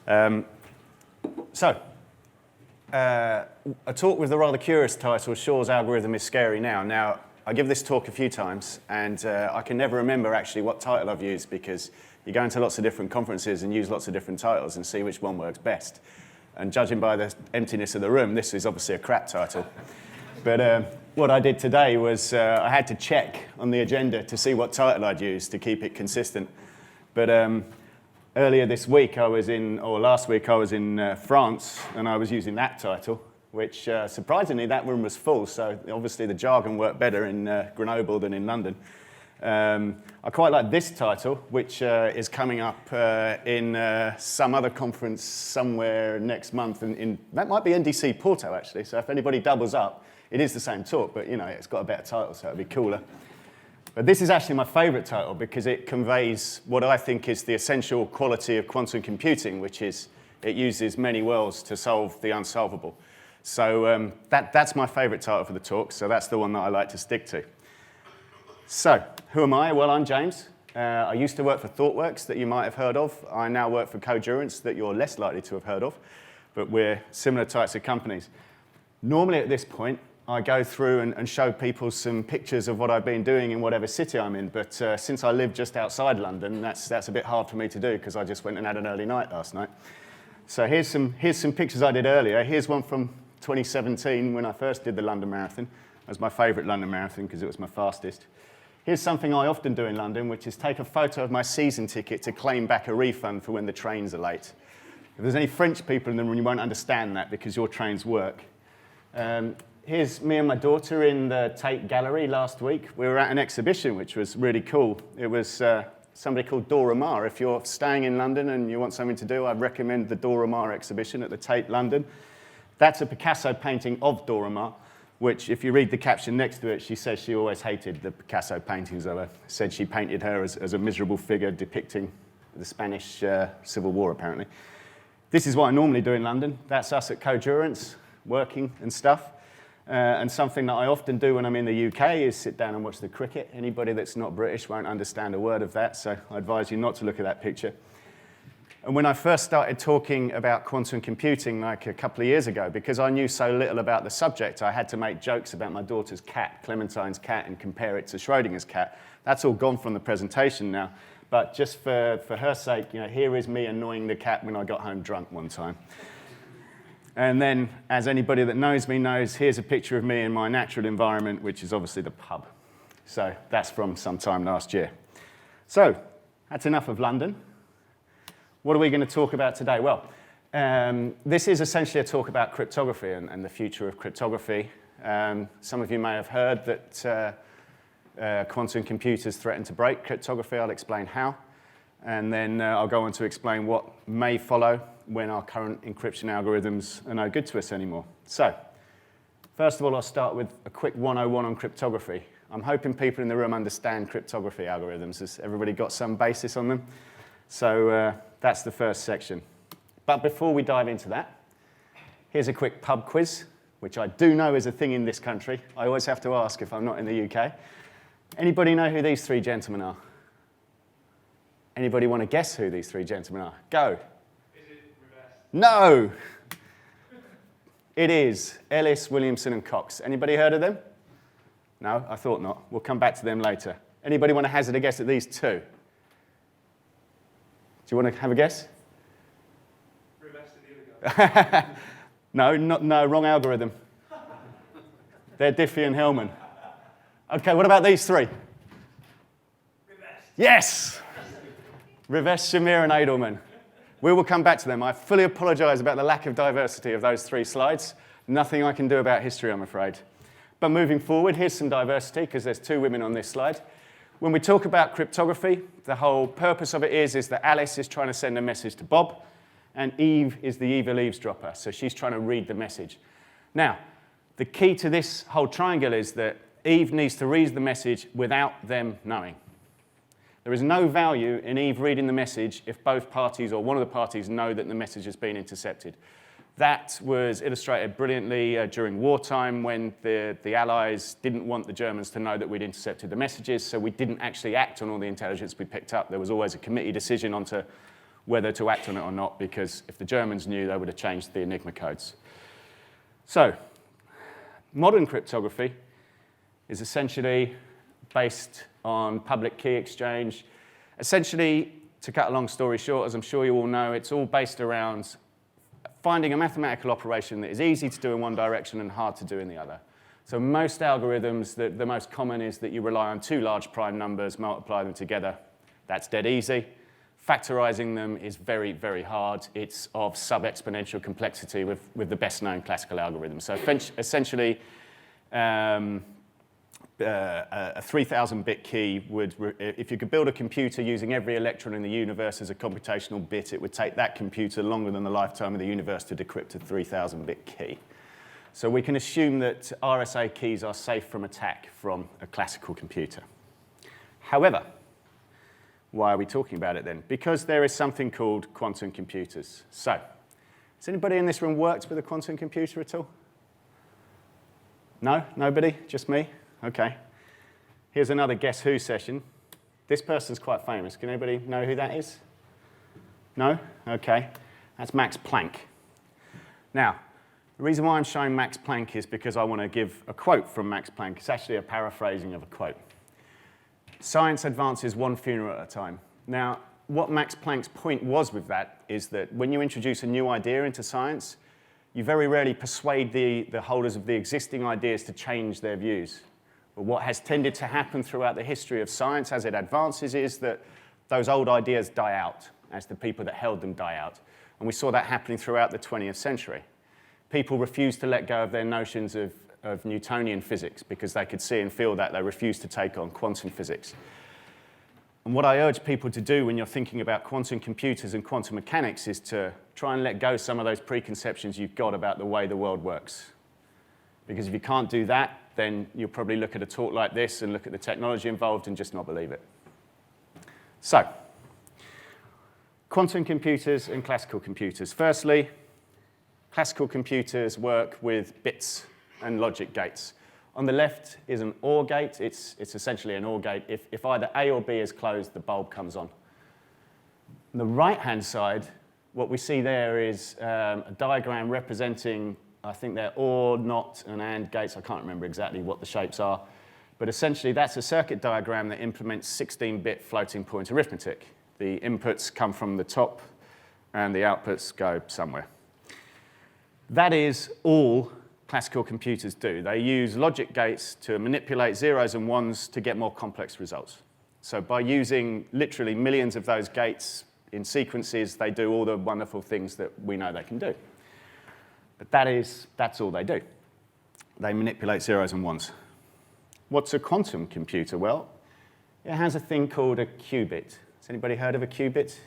A talk with the rather curious title, Shor's Algorithm is Scary Now. Now, I give this talk a few times, and I can never remember actually what title I've used because you go into lots of different conferences and use lots of different titles and see which one works best. And judging by the emptiness of the room, this is obviously a crap title. But what I did today was I had to check on the agenda to see what title I'd use to keep it consistent. But earlier this week, last week, I was in France, and I was using that title, which surprisingly, that room was full, so obviously the jargon worked better in Grenoble than in London. I quite like this title, which is coming up in some other conference somewhere next month. That might be NDC Porto, actually, so if anybody doubles up, it is the same talk, but it's got a better title, so it'll be cooler. But this is actually my favorite title because it conveys what I think is the essential quality of quantum computing, which is it uses many worlds to solve the unsolvable. So that's my favorite title for the talk, so that's the one that I like to stick to. So, who am I? Well, I'm James. I used to work for ThoughtWorks that you might have heard of. I now work for Codurance that you're less likely to have heard of, but we're similar types of companies. Normally at this point, I go through and show people some pictures of what I've been doing in whatever city I'm in, but since I live just outside London, that's a bit hard for me to do because I just went and had an early night last night. So here's some pictures I did earlier. Here's one from 2017 when I first did the London Marathon. It was my favourite London Marathon because it was my fastest. Here's something I often do in London, which is take a photo of my season ticket to claim back a refund for when the trains are late. If there's any French people in the room, you won't understand that because your trains work. Here's me and my daughter in the Tate Gallery last week. We were at an exhibition, which was really cool. It was somebody called Dora Maar. If you're staying in London and you want something to do, I'd recommend the Dora Maar exhibition at the Tate London. That's a Picasso painting of Dora Maar, which, if you read the caption next to it, she says she always hated the Picasso paintings of her. Said she painted her as a miserable figure depicting the Spanish Civil War, apparently. This is what I normally do in London. That's us at Codurance, working and stuff. And something that I often do when I'm in the UK is sit down and watch the cricket. Anybody that's not British won't understand a word of that, so I advise you not to look at that picture. And when I first started talking about quantum computing like a couple of years ago, because I knew so little about the subject, I had to make jokes about my daughter's cat, Clementine's cat, and compare it to Schrodinger's cat. That's all gone from the presentation now. But just for her sake, here is me annoying the cat when I got home drunk one time. And then, as anybody that knows me knows, here's a picture of me in my natural environment, which is obviously the pub. So that's from sometime last year. So that's enough of London. What are we going to talk about today? Well, this is essentially a talk about cryptography and the future of cryptography. Some of you may have heard that quantum computers threaten to break cryptography. I'll explain how. And then I'll go on to explain what may follow when our current encryption algorithms are no good to us anymore. So, first of all, I'll start with a quick 101 on cryptography. I'm hoping people in the room understand cryptography algorithms. Has everybody got some basis on them? So that's the first section. But before we dive into that, here's a quick pub quiz, which I do know is a thing in this country. I always have to ask if I'm not in the UK. Anybody know who these three gentlemen are? Anybody want to guess who these three gentlemen are? Go. Is it reversed? No. It is Ellis, Williamson, and Cox. Anybody heard of them? No, I thought not. We'll come back to them later. Anybody want to hazard a guess at these two? Do you want to have a guess? Reversed to the other guy. No, wrong algorithm. They're Diffie and Hellman. Okay, what about these three? Reversed. Yes! Revesh, Shamir, and Edelman. We will come back to them. I fully apologize about the lack of diversity of those three slides. Nothing I can do about history, I'm afraid. But moving forward, here's some diversity, because there's two women on this slide. When we talk about cryptography, the whole purpose of it is that Alice is trying to send a message to Bob, and Eve is the evil eavesdropper, so she's trying to read the message. Now, the key to this whole triangle is that Eve needs to read the message without them knowing. There is no value in Eve reading the message if both parties or one of the parties know that the message has been intercepted. That was illustrated brilliantly during wartime when the Allies didn't want the Germans to know that we'd intercepted the messages, so we didn't actually act on all the intelligence we picked up. There was always a committee decision onto whether to act on it or not, because if the Germans knew, they would have changed the Enigma codes. So, modern cryptography is essentially based on public key exchange. Essentially, to cut a long story short, as I'm sure you all know, it's all based around finding a mathematical operation that is easy to do in one direction and hard to do in the other. So most algorithms, the most common is that you rely on two large prime numbers, multiply them together. That's dead easy. Factorizing them is very, very hard. It's of sub-exponential complexity with the best-known classical algorithms. So essentially, a 3,000-bit key would, if you could build a computer using every electron in the universe as a computational bit, it would take that computer longer than the lifetime of the universe to decrypt a 3,000-bit key. So we can assume that RSA keys are safe from attack from a classical computer. However, why are we talking about it then? Because there is something called quantum computers. So, has anybody in this room worked with a quantum computer at all? No? Nobody? Just me? Okay. Here's another Guess Who session. This person's quite famous. Can anybody know who that is? No? Okay. That's Max Planck. Now, the reason why I'm showing Max Planck is because I want to give a quote from Max Planck. It's actually a paraphrasing of a quote. Science advances one funeral at a time. Now, what Max Planck's point was with that is that when you introduce a new idea into science, you very rarely persuade the holders of the existing ideas to change their views. But what has tended to happen throughout the history of science as it advances is that those old ideas die out as the people that held them die out. And we saw that happening throughout the 20th century. People refused to let go of their notions of Newtonian physics because they could see and feel that. They refused to take on quantum physics. And what I urge people to do when you're thinking about quantum computers and quantum mechanics is to try and let go some of those preconceptions you've got about the way the world works. Because if you can't do that, then you'll probably look at a talk like this and look at the technology involved and just not believe it. So, quantum computers and classical computers. Firstly, classical computers work with bits and logic gates. On the left is an OR gate. It's essentially an OR gate. If either A or B is closed, the bulb comes on. On the right-hand side, what we see there is a diagram representing, I think they're OR, NOT, and AND gates. I can't remember exactly what the shapes are. But essentially, that's a circuit diagram that implements 16-bit floating point arithmetic. The inputs come from the top, and the outputs go somewhere. That is all classical computers do. They use logic gates to manipulate zeros and ones to get more complex results. So by using literally millions of those gates in sequences, they do all the wonderful things that we know they can do. But that's all they do. They manipulate zeros and ones. What's a quantum computer? Well, it has a thing called a qubit. Has anybody heard of a qubit?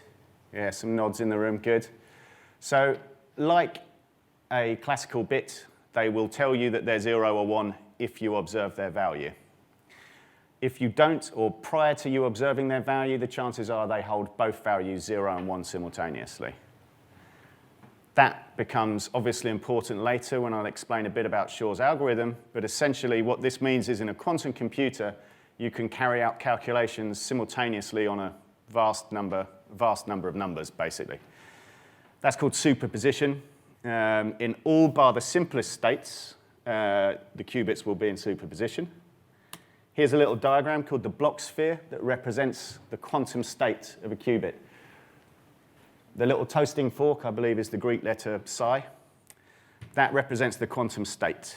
Yeah, some nods in the room, good. So like a classical bit, they will tell you that they're 0 or 1 if you observe their value. If you don't, or prior to you observing their value, the chances are they hold both values 0 and 1 simultaneously. That becomes obviously important later when I'll explain a bit about Shor's algorithm, but essentially what this means is in a quantum computer, you can carry out calculations simultaneously on a vast number of numbers, basically. That's called superposition. In all bar the simplest states, the qubits will be in superposition. Here's a little diagram called the block sphere that represents the quantum state of a qubit. The little toasting fork, I believe, is the Greek letter psi. That represents the quantum state.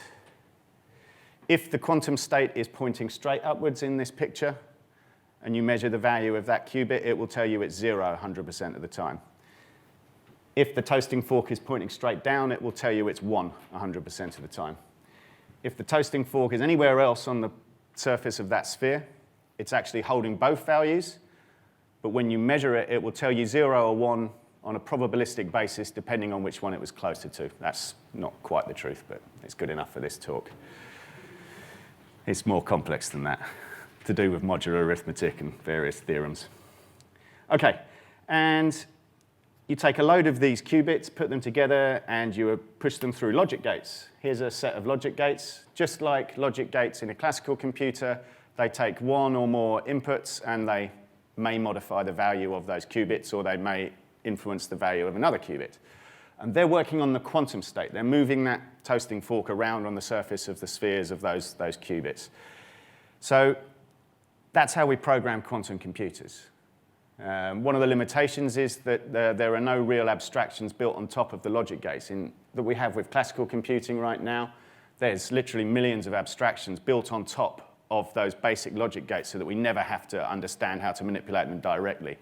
If the quantum state is pointing straight upwards in this picture, and you measure the value of that qubit, it will tell you it's 0 100% of the time. If the toasting fork is pointing straight down, it will tell you it's 1 100% of the time. If the toasting fork is anywhere else on the surface of that sphere, it's actually holding both values, but when you measure it, it will tell you 0 or 1 on a probabilistic basis, depending on which one it was closer to. That's not quite the truth, but it's good enough for this talk. It's more complex than that, to do with modular arithmetic and various theorems. Okay, and you take a load of these qubits, put them together, and you push them through logic gates. Here's a set of logic gates. Just like logic gates in a classical computer, they take one or more inputs, and they may modify the value of those qubits, or they may influence the value of another qubit. And they're working on the quantum state. They're moving that toasting fork around on the surface of the spheres of those qubits. So that's how we program quantum computers. One of the limitations is that there are no real abstractions built on top of the logic gates that we have with classical computing right now. There's literally millions of abstractions built on top of those basic logic gates so that we never have to understand how to manipulate them directly.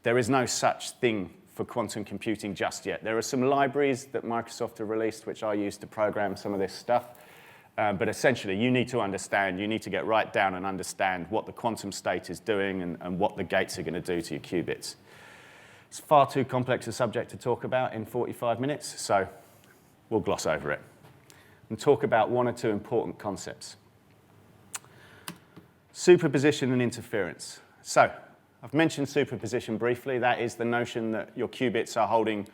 There is no such thing for quantum computing just yet. There are some libraries that Microsoft have released which I use to program some of this stuff. But essentially, you need to understand, you need to get right down and understand what the quantum state is doing and what the gates are going to do to your qubits. It's far too complex a subject to talk about in 45 minutes, so we'll gloss over it and talk about one or two important concepts. Superposition and interference. So, I've mentioned superposition briefly. That is the notion that your qubits are holding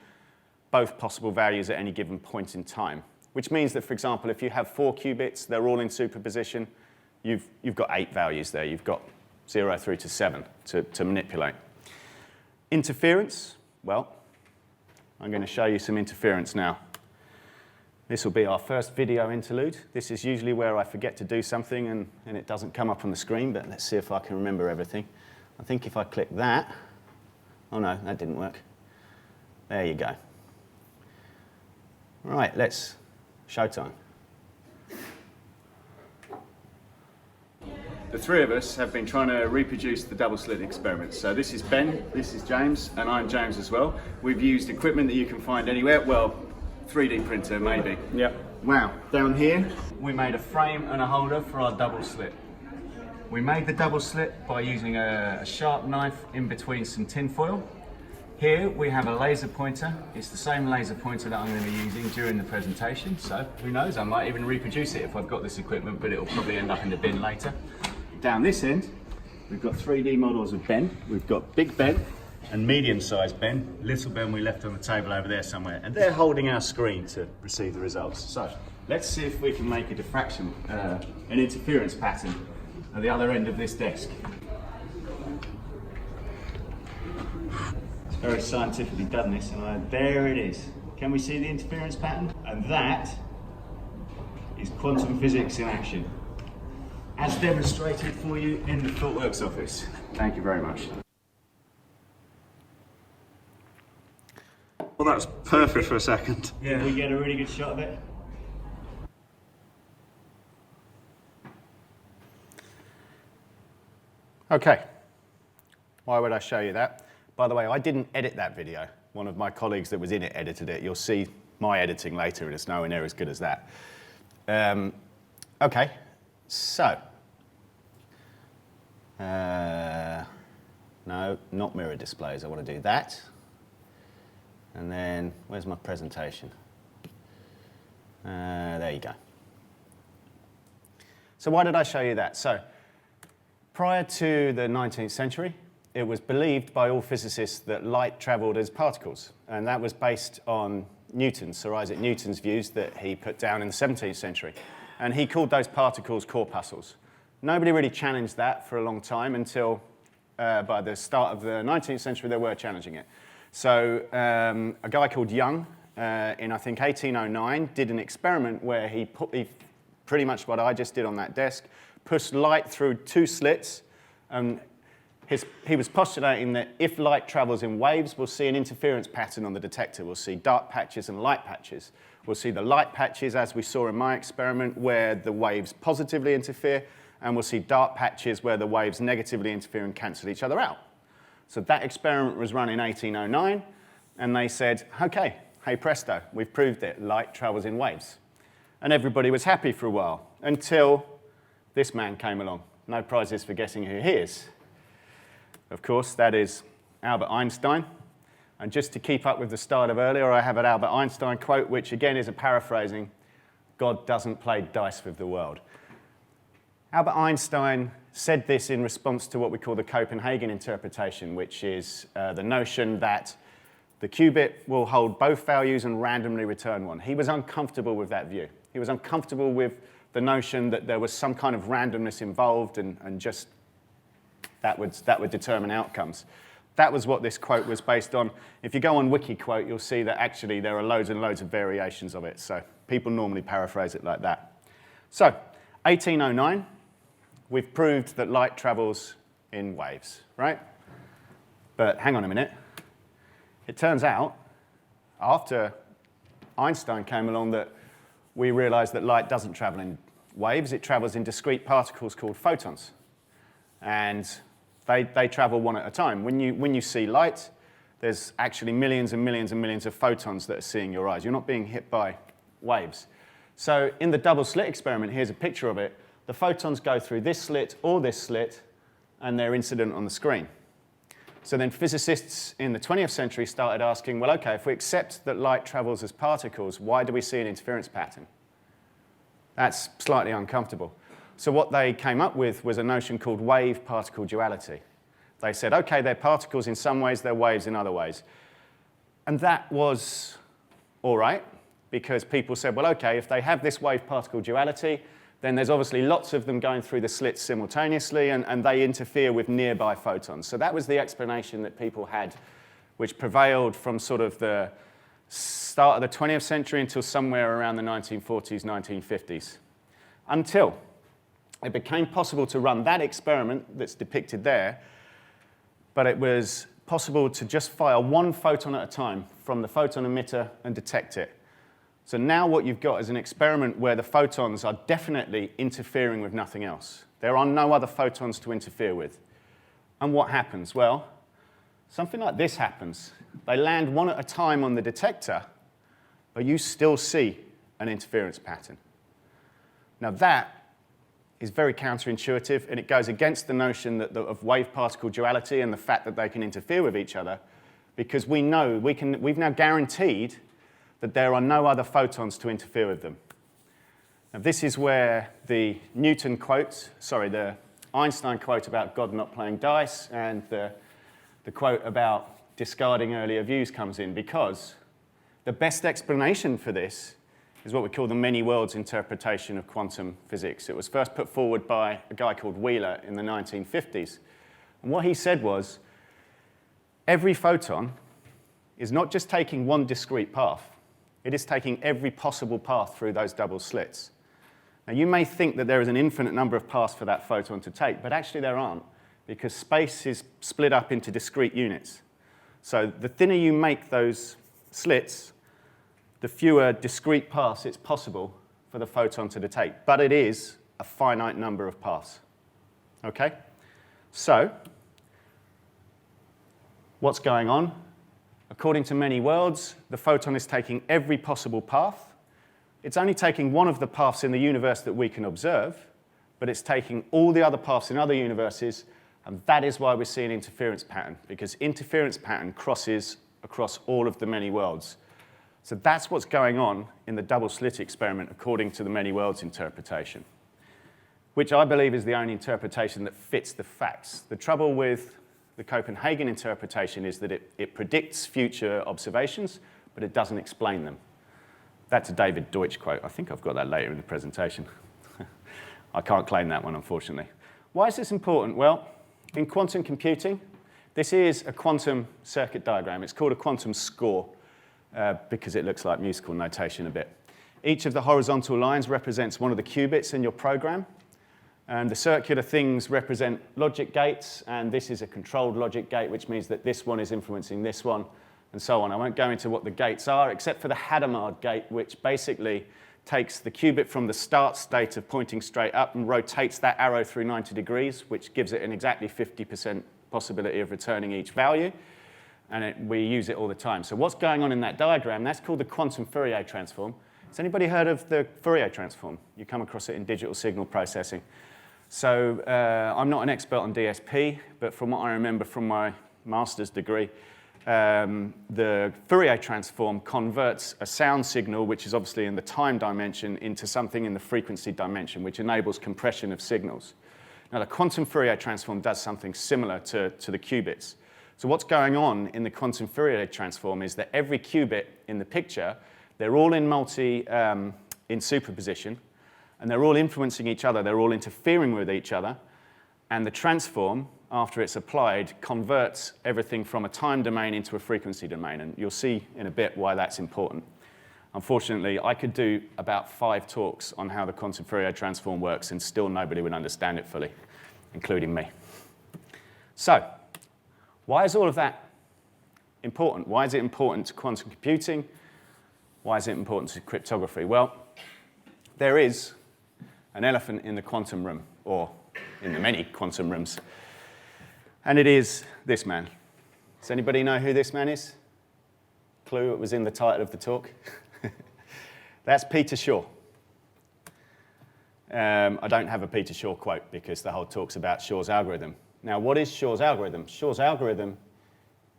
both possible values at any given point in time. Which means that, for example, if you have 4 qubits, they're all in superposition, you've got 8 values there. You've got 0 through to 7 to manipulate. Interference, well, I'm going to show you some interference now. This will be our first video interlude. This is usually where I forget to do something and it doesn't come up on the screen, but let's see if I can remember everything. I think if I click that, oh no, that didn't work. There you go. Right, let's showtime. The three of us have been trying to reproduce the double slit experiment. So this is Ben, this is James, and I'm James as well. We've used equipment that you can find anywhere. Well, 3D printer maybe. Yep. Wow, down here we made a frame and a holder for our double slit. We made the double slit by using a sharp knife in between some tin foil. Here we have a laser pointer. It's the same laser pointer that I'm going to be using during the presentation, so who knows, I might even reproduce it if I've got this equipment, but it'll probably end up in the bin later. Down this end, we've got 3D models of Ben. We've got Big Ben and medium-sized Ben. Little Ben we left on the table over there somewhere, and they're holding our screen to receive the results. So let's see if we can make a diffraction, an interference pattern at the other end of this desk. Very scientifically done this, and there it is. Can we see the interference pattern? And that is quantum physics in action, as demonstrated for you in the ThoughtWorks office. Thank you very much. Well, that was perfect for a second. Yeah, we get a really good shot of it. Okay, why would I show you that? By the way, I didn't edit that video. One of my colleagues that was in it edited it. You'll see my editing later, and it's nowhere near as good as that. Okay, so. No, not mirror displays. I want to do that. And then, where's my presentation? There you go. So why did I show you that? So, prior to the 19th century, it was believed by all physicists that light travelled as particles, and that was based on Sir Isaac Newton's views that he put down in the 17th century. And he called those particles corpuscles. Nobody really challenged that for a long time until by the start of the 19th century they were challenging it. So a guy called Young in I think 1809 did an experiment where he pretty much what I just did on that desk, pushed light through 2 slits. He was postulating that if light travels in waves, we'll see an interference pattern on the detector. We'll see dark patches and light patches. We'll see the light patches, as we saw in my experiment, where the waves positively interfere, and we'll see dark patches where the waves negatively interfere and cancel each other out. So that experiment was run in 1809, and they said, okay, hey presto, we've proved it, light travels in waves. And everybody was happy for a while, until this man came along. No prizes for guessing who he is. Of course, that is Albert Einstein. And just to keep up with the style of earlier, I have an Albert Einstein quote, which again is a paraphrasing, God doesn't play dice with the world. Albert Einstein said this in response to what we call the Copenhagen interpretation, which is the notion that the qubit will hold both values and randomly return one. He was uncomfortable with that view. He was uncomfortable with the notion that there was some kind of randomness involved and just that would determine outcomes. That was what this quote was based on. If you go on WikiQuote, you'll see that actually there are loads and loads of variations of it. So people normally paraphrase it like that. So 1809, we've proved that light travels in waves, right? But hang on a minute. It turns out, after Einstein came along, that we realized that light doesn't travel in waves. It travels in discrete particles called photons. And they travel one at a time. When you see light, there's actually millions and millions and millions of photons that are seeing your eyes. You're not being hit by waves. So in the double slit experiment, here's a picture of it. The photons go through this slit or this slit, and they're incident on the screen. So then physicists in the 20th century started asking, well, OK, if we accept that light travels as particles, why do we see an interference pattern? That's slightly uncomfortable. So what they came up with was a notion called wave-particle duality. They said, OK, they're particles in some ways, they're waves in other ways. And that was all right, because people said, well, OK, if they have this wave-particle duality, then there's obviously lots of them going through the slits simultaneously, and they interfere with nearby photons. So that was the explanation that people had, which prevailed from sort of the start of the 20th century until somewhere around the 1940s, 1950s, until it became possible to run that experiment that's depicted there, but it was possible to just fire one photon at a time from the photon emitter and detect it. So now what you've got is an experiment where the photons are definitely interfering with nothing else. There are no other photons to interfere with. And what happens? Well, something like this happens. They land one at a time on the detector, but you still see an interference pattern. Now that is very counterintuitive, and it goes against the notion of wave-particle duality and the fact that they can interfere with each other, because we know, we've now guaranteed that there are no other photons to interfere with them. Now this is where the the Einstein quote about God not playing dice and the quote about discarding earlier views comes in, because the best explanation for this is what we call the many worlds interpretation of quantum physics. It was first put forward by a guy called Wheeler in the 1950s. And what he said was, every photon is not just taking one discrete path. It is taking every possible path through those double slits. Now, you may think that there is an infinite number of paths for that photon to take, but actually there aren't, because space is split up into discrete units. So the thinner you make those slits, the fewer discrete paths it's possible for the photon to detect. But it is a finite number of paths. OK? So what's going on? According to many worlds, the photon is taking every possible path. It's only taking one of the paths in the universe that we can observe, but it's taking all the other paths in other universes, and that is why we see an interference pattern, because interference pattern crosses across all of the many worlds. So that's what's going on in the double slit experiment according to the many worlds interpretation, which I believe is the only interpretation that fits the facts. The trouble with the Copenhagen interpretation is that it predicts future observations, but it doesn't explain them. That's a David Deutsch quote. I think I've got that later in the presentation. I can't claim that one, unfortunately. Why is this important? Well, in quantum computing, this is a quantum circuit diagram. It's called a quantum score because it looks like musical notation a bit. Each of the horizontal lines represents one of the qubits in your program. And the circular things represent logic gates, and this is a controlled logic gate, which means that this one is influencing this one, and so on. I won't go into what the gates are, except for the Hadamard gate, which basically takes the qubit from the start state of pointing straight up and rotates that arrow through 90 degrees, which gives it an exactly 50% possibility of returning each value. And we use it all the time. So what's going on in that diagram? That's called the Quantum Fourier Transform. Has anybody heard of the Fourier Transform? You come across it in digital signal processing. So I'm not an expert on DSP, but from what I remember from my master's degree, the Fourier transform converts a sound signal, which is obviously in the time dimension, into something in the frequency dimension, which enables compression of signals. Now, the quantum Fourier transform does something similar to the qubits. So what's going on in the quantum Fourier transform is that every qubit in the picture, they're all in superposition, and they're all influencing each other. They're all interfering with each other. And the transform, after it's applied, converts everything from a time domain into a frequency domain. And you'll see in a bit why that's important. Unfortunately, I could do about 5 talks on how the quantum Fourier transform works, and still nobody would understand it fully, including me. So, why is all of that important? Why is it important to quantum computing? Why is it important to cryptography? Well, there is an elephant in the quantum room, or in the many quantum rooms, and it is this man. Does anybody know who this man is? Clue, it was in the title of the talk. That's Peter Shor. I don't have a Peter Shor quote because the whole talk's about Shor's algorithm. Now, what is Shor's algorithm? Shor's algorithm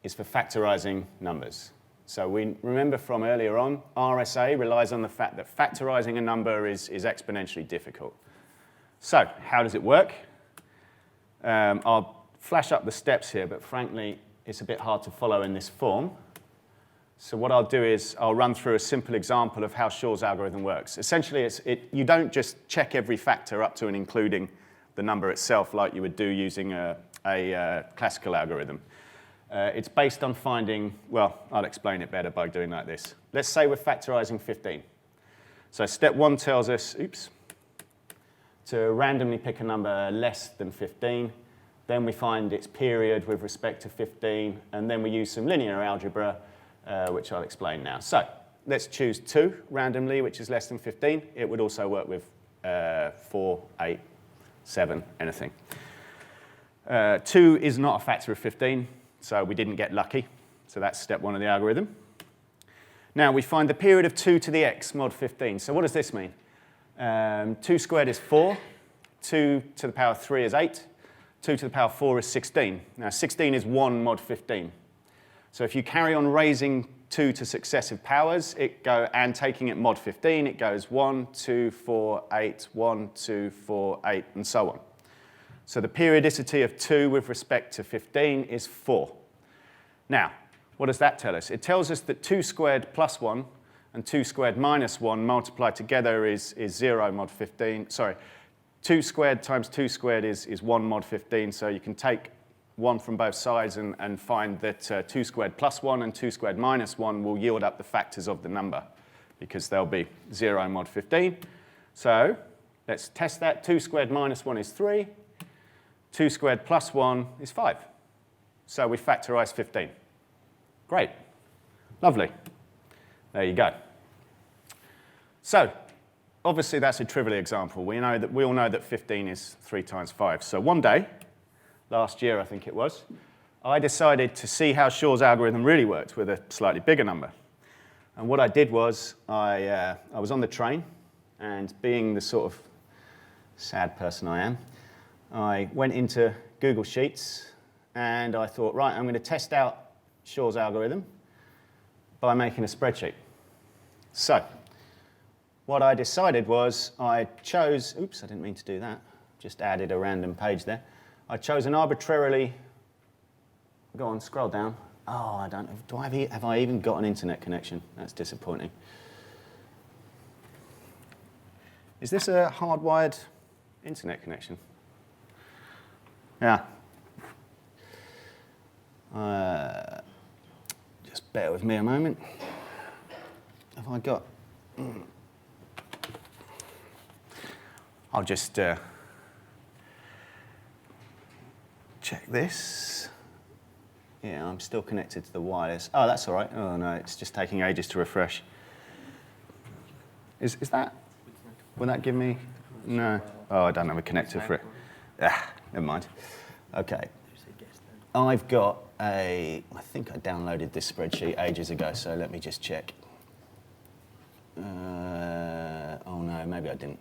is for factorizing numbers. So we remember from earlier on, RSA relies on the fact that factorizing a number is exponentially difficult. So how does it work? I'll flash up the steps here, but frankly, it's a bit hard to follow in this form. So what I'll do is I'll run through a simple example of how Shor's algorithm works. Essentially, you don't just check every factor up to and including the number itself like you would do using a classical algorithm. It's based on finding, well, I'll explain it better by doing like this. Let's say we're factorizing 15. So step 1 tells us, to randomly pick a number less than 15. Then we find its period with respect to 15, and then we use some linear algebra, which I'll explain now. So let's choose 2 randomly, which is less than 15. It would also work with 4, 8, 7, anything. 2 is not a factor of 15, so we didn't get lucky. So that's step 1 of the algorithm. Now we find the period of 2 to the x mod 15. So what does this mean? 2 squared is 4, 2 to the power 3 is 8, 2 to the power 4 is 16. Now 16 is 1 mod 15. So if you carry on raising 2 to successive powers and taking it mod 15, it goes 1, 2, 4, 8, 1, 2, 4, 8, and so on. So the periodicity of 2 with respect to 15 is 4. Now, what does that tell us? It tells us that 2 squared plus 1 and 2 squared minus 1 multiplied together is 0 mod 15. Sorry, 2 squared times 2 squared is 1 mod 15, so you can take 1 from both sides and find that 2 squared plus 1 and 2 squared minus 1 will yield up the factors of the number because they'll be 0 mod 15. So let's test that. 2 squared minus 1 is 3. 2 squared plus 1 is 5. So we factorize 15. Great. Lovely. There you go. So obviously that's a trivial example. We all know that 15 is 3 times 5. So one day, last year I think it was, I decided to see how Shor's algorithm really worked with a slightly bigger number. And what I did was I was on the train, and being the sort of sad person I am, I went into Google Sheets and I thought, right, I'm going to test out Shor's algorithm by making a spreadsheet. So what I decided was I chose, oops, I didn't mean to do that, just added a random page there. I chose an arbitrarily, go on, scroll down. Oh, I don't know, have I even got an internet connection? That's disappointing. Is this a hardwired internet connection? Yeah. Just bear with me a moment. Have I got... I'll just check this. Yeah, I'm still connected to the wireless. Oh, that's all right. Oh, no, it's just taking ages to refresh. Is that... Will that give me... No. Oh, I don't have a connector for it. Ah, never mind. OK. I've got I think I downloaded this spreadsheet ages ago, so let me just check. Oh, no, maybe I didn't.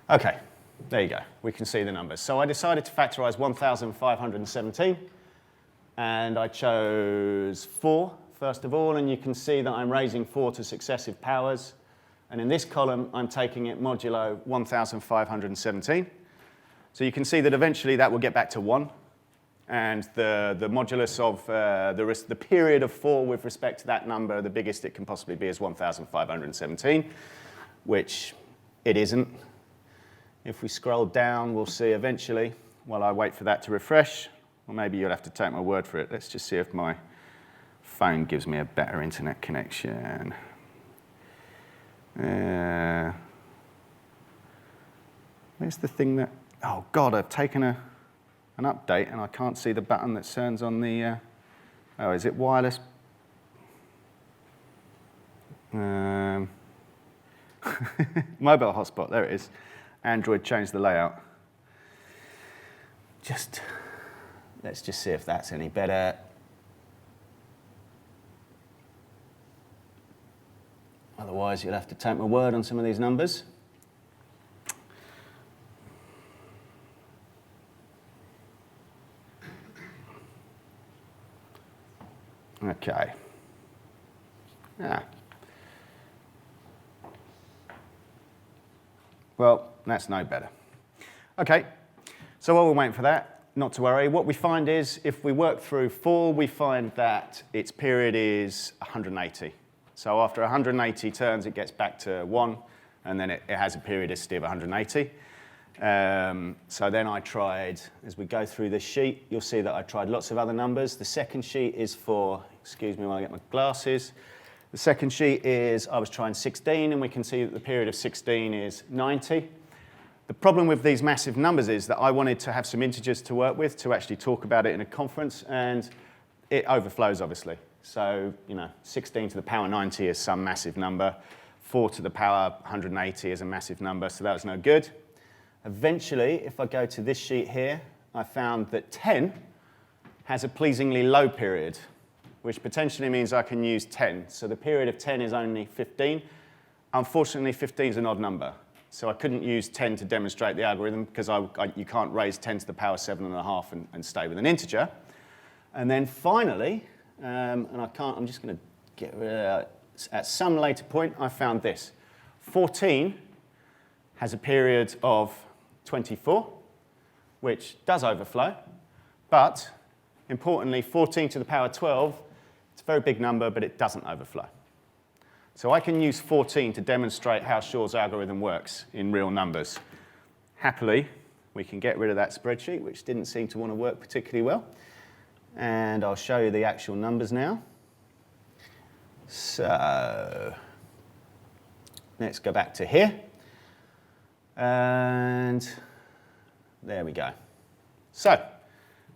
OK, there you go. We can see the numbers. So I decided to factorize 1,517. And I chose 4, first of all. And you can see that I'm raising 4 to successive powers. And in this column, I'm taking it modulo 1,517. So you can see that eventually that will get back to 1. And the modulus of the period of 4 with respect to that number, the biggest it can possibly be is 1,517, which it isn't. If we scroll down, we'll see eventually, while I wait for that to refresh, or maybe you'll have to take my word for it. Let's just see if my phone gives me a better internet connection. Where's the thing that... Oh, God, I've taken an update, and I can't see the button that turns on the... Oh, is it wireless? Mobile hotspot, there it is. Android changed the layout. Let's just see if that's any better. Otherwise, you'll have to take my word on some of these numbers. Okay. Well, that's no better. Okay, so while we're waiting for that, not to worry, what we find is if we work through 4, we find that its period is 180. So after 180 turns, it gets back to 1, and then it has a periodicity of 180. So then I tried, as we go through this sheet, you'll see that I tried lots of other numbers. The second sheet is for, excuse me while I get my glasses. The second sheet is I was trying 16, and we can see that the period of 16 is 90. The problem with these massive numbers is that I wanted to have some integers to work with to actually talk about it in a conference, and it overflows, obviously. So, 16 to the power 90 is some massive number. 4 to the power 180 is a massive number, so that was no good. Eventually, if I go to this sheet here, I found that 10 has a pleasingly low period, which potentially means I can use 10. So the period of 10 is only 15. Unfortunately, 15 is an odd number. So I couldn't use 10 to demonstrate the algorithm because you can't raise 10 to the power 7.5 and stay with an integer. And then finally, I'm just going to get rid of that. At some later point, I found this. 14 has a period of 24, which does overflow. But importantly, 14 to the power 12, it's a very big number, but it doesn't overflow. So I can use 14 to demonstrate how Shor's algorithm works in real numbers. Happily, we can get rid of that spreadsheet, which didn't seem to want to work particularly well. And I'll show you the actual numbers now. So let's go back to here. And there we go. So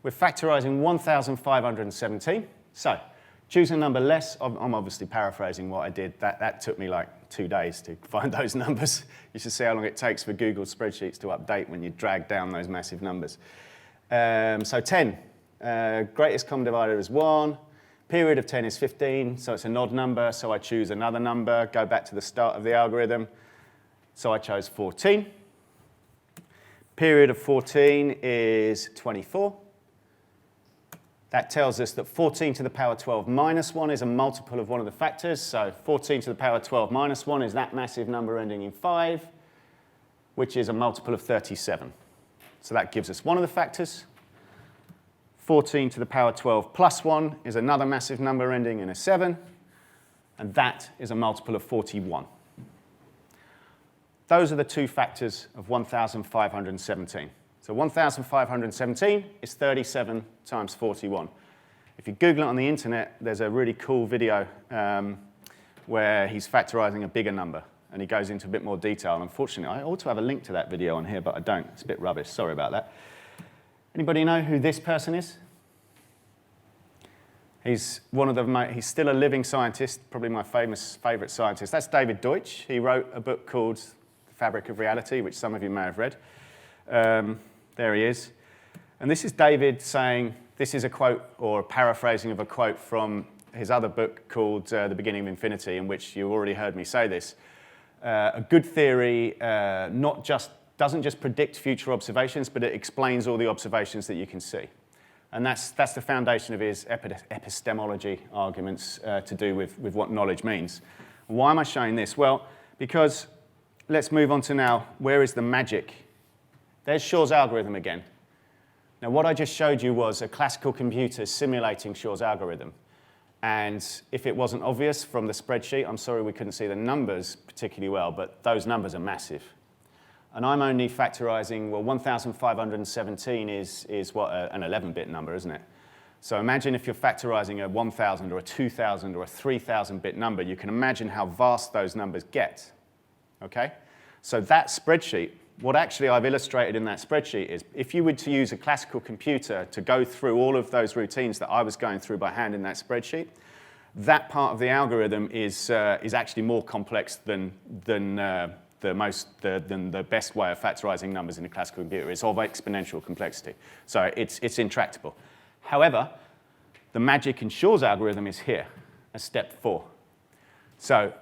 we're factorising 1,517. So choose a number less. I'm obviously paraphrasing what I did. That took me like 2 days to find those numbers. You should see how long it takes for Google spreadsheets to update when you drag down those massive numbers. So 10, greatest common divisor is 1. Period of 10 is 15, so it's an odd number, so I choose another number, go back to the start of the algorithm. So I chose 14. Period of 14 is 24. That tells us that 14 to the power 12 minus 1 is a multiple of one of the factors. So 14 to the power 12 minus 1 is that massive number ending in 5, which is a multiple of 37. So that gives us one of the factors. 14 to the power 12 plus 1 is another massive number ending in a 7, and that is a multiple of 41. Those are the two factors of 1,517. So 1,517 is 37 times 41. If you Google it on the internet, there's a really cool video where he's factorising a bigger number, and he goes into a bit more detail. And unfortunately, I ought to have a link to that video on here, but I don't. It's a bit rubbish. Sorry about that. Anybody know who this person is? He's he's still a living scientist, probably my favourite scientist. That's David Deutsch. He wrote a book called The Fabric of Reality, which some of you may have read. There he is. And this is David saying, this is a quote or a paraphrasing of a quote from his other book called The Beginning of Infinity, in which you already heard me say this. A good theory doesn't just predict future observations, but it explains all the observations that you can see. And that's the foundation of his epistemology arguments to do with what knowledge means. Why am I showing this? Well, because let's move on to now, where is the magic? There's Shor's algorithm again. Now, what I just showed you was a classical computer simulating Shor's algorithm. And if it wasn't obvious from the spreadsheet, I'm sorry we couldn't see the numbers particularly well, but those numbers are massive. and I'm only factorizing, well, 1,517 is what, an 11-bit number, isn't it? So imagine if you're factorizing a 1,000 or a 2,000 or a 3,000-bit number, you can imagine how vast those numbers get, okay? So that spreadsheet, what actually I've illustrated in that spreadsheet is if you were to use a classical computer to go through all of those routines that I was going through by hand in that spreadsheet, that part of the algorithm is actually more complex than the best way of factorizing numbers in a classical computer. It's of exponential complexity. So it's intractable. However, the magic in Shor's algorithm is here, as step 4. So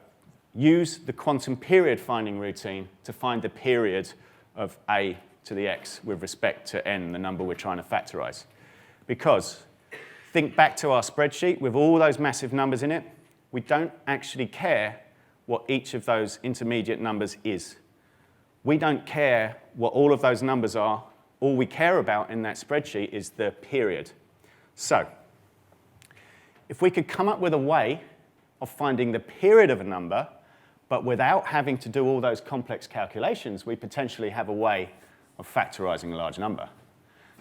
use the quantum period finding routine to find the period of a to the x with respect to n, the number we're trying to factorize. Because think back to our spreadsheet with all those massive numbers in it, we don't actually care what each of those intermediate numbers is. We don't care what all of those numbers are. All we care about in that spreadsheet is the period. So if we could come up with a way of finding the period of a number, but without having to do all those complex calculations, we potentially have a way of factorizing a large number.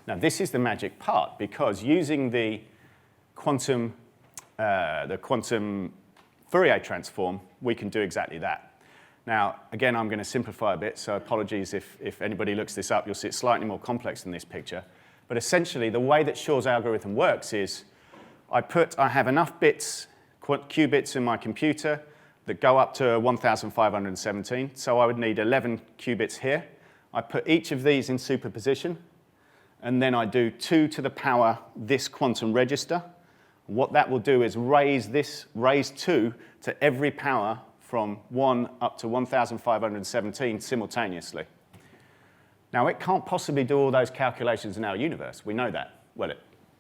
Now, this is the magic part, because using the quantum Fourier transform, we can do exactly that. Now, again, I'm going to simplify a bit, so apologies if anybody looks this up. You'll see it's slightly more complex than this picture. But essentially, the way that Shor's algorithm works is I have enough bits, qubits in my computer that go up to 1,517. So I would need 11 qubits here. I put each of these in superposition, and then I do 2 to the power this quantum register. What that will do is raise 2 to every power from 1 up to 1,517 simultaneously. Now, it can't possibly do all those calculations in our universe. We know that,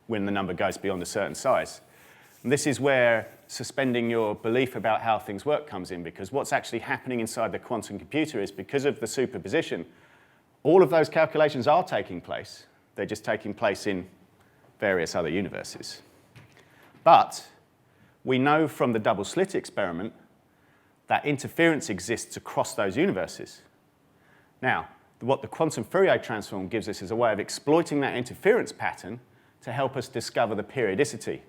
when the number goes beyond a certain size. And this is where suspending your belief about how things work comes in, because what's actually happening inside the quantum computer is because of the superposition, all of those calculations are taking place. They're just taking place in various other universes. But we know from the double slit experiment that interference exists across those universes. Now, what the quantum Fourier transform gives us is a way of exploiting that interference pattern to help us discover the periodicity.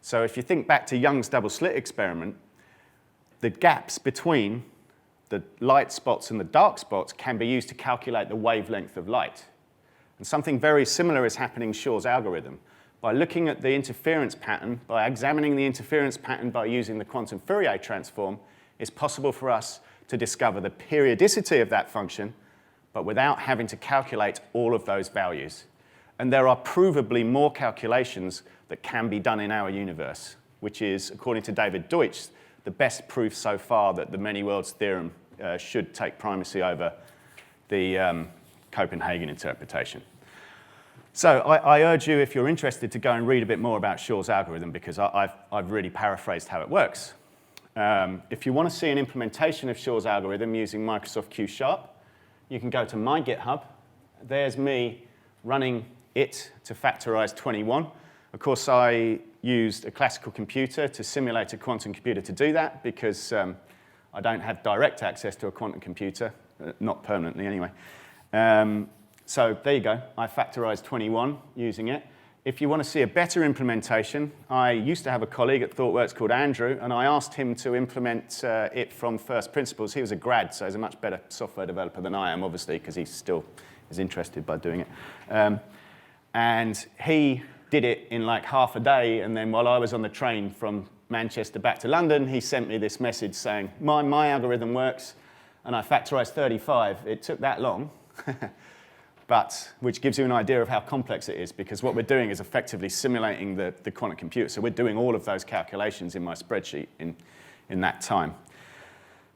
So if you think back to Young's double slit experiment, the gaps between the light spots and the dark spots can be used to calculate the wavelength of light. And something very similar is happening in Shor's algorithm. By looking at the interference pattern, by examining the interference pattern by using the quantum Fourier transform, it's possible for us to discover the periodicity of that function, but without having to calculate all of those values. And there are provably more calculations that can be done in our universe, which is, according to David Deutsch, the best proof so far that the many worlds theorem should take primacy over the Copenhagen interpretation. So I urge you, if you're interested, to go and read a bit more about Shor's algorithm, because I've really paraphrased how it works. If you want to see an implementation of Shor's algorithm using Microsoft Q#, you can go to my GitHub. There's me running it to factorize 21. Of course, I used a classical computer to simulate a quantum computer to do that, because I don't have direct access to a quantum computer, not permanently anyway. So there you go. I factorized 21 using it. If you want to see a better implementation, I used to have a colleague at ThoughtWorks called Andrew, and I asked him to implement it from first principles. He was a grad, so he's a much better software developer than I am, obviously, because he still is interested by doing it. And he did it in like half a day, and then while I was on the train from Manchester back to London, he sent me this message saying, my algorithm works, and I factorized 35. It took that long. But which gives you an idea of how complex it is, because what we're doing is effectively simulating the quantum computer. So we're doing all of those calculations in my spreadsheet in that time.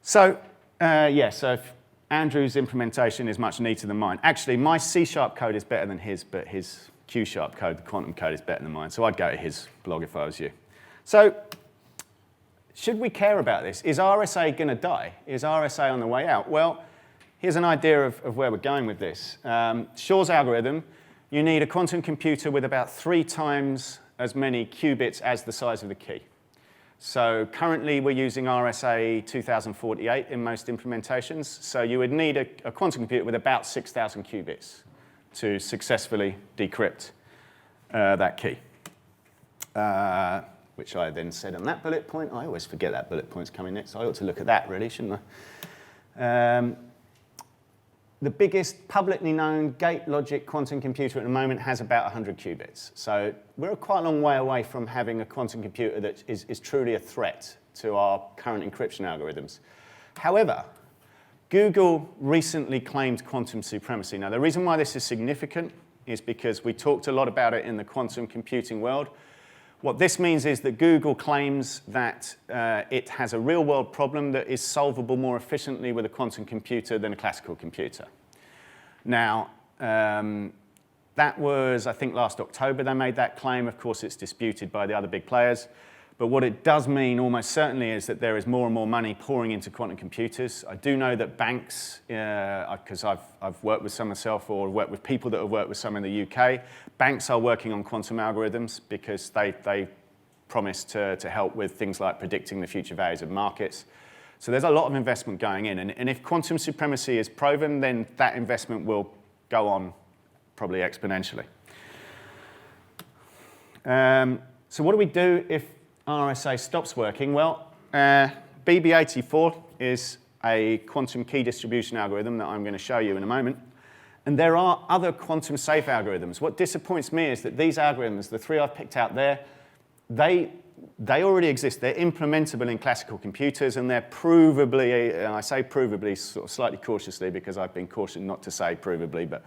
So so if Andrew's implementation is much neater than mine. Actually, my C# code is better than his, but his Q# code, the quantum code, is better than mine. So I'd go to his blog if I was you. So should we care about this? Is RSA going to die? Is RSA on the way out? Well, here's an idea of where we're going with this. Shor's algorithm, you need a quantum computer with about 3 times as many qubits as the size of the key. So currently we're using RSA 2048 in most implementations. So you would need a quantum computer with about 6,000 qubits to successfully decrypt that key, which I then said on that bullet point. I always forget that bullet point's coming next. I ought to look at that, really, shouldn't I? The biggest publicly known gate logic quantum computer at the moment has about 100 qubits. So we're quite a long way away from having a quantum computer that is truly a threat to our current encryption algorithms. However, Google recently claimed quantum supremacy. Now, the reason why this is significant is because we talked a lot about it in the quantum computing world. What this means is that Google claims that it has a real-world problem that is solvable more efficiently with a quantum computer than a classical computer. Now, that was, I think, last October they made that claim. Of course, it's disputed by the other big players. But what it does mean almost certainly is that there is more and more money pouring into quantum computers. I do know that banks, because I've worked with some myself or worked with people that have worked with some in the UK, banks are working on quantum algorithms because they promise to help with things like predicting the future values of markets. So there's a lot of investment going in. And if quantum supremacy is proven, then that investment will go on probably exponentially. So what do we do if RSA stops working? Well, BB84 is a quantum key distribution algorithm that I'm going to show you in a moment. And there are other quantum safe algorithms. What disappoints me is that these algorithms, the three I've picked out there, they already exist. They're implementable in classical computers, and they're provably, and I say provably sort of slightly cautiously because I've been cautioned not to say provably, but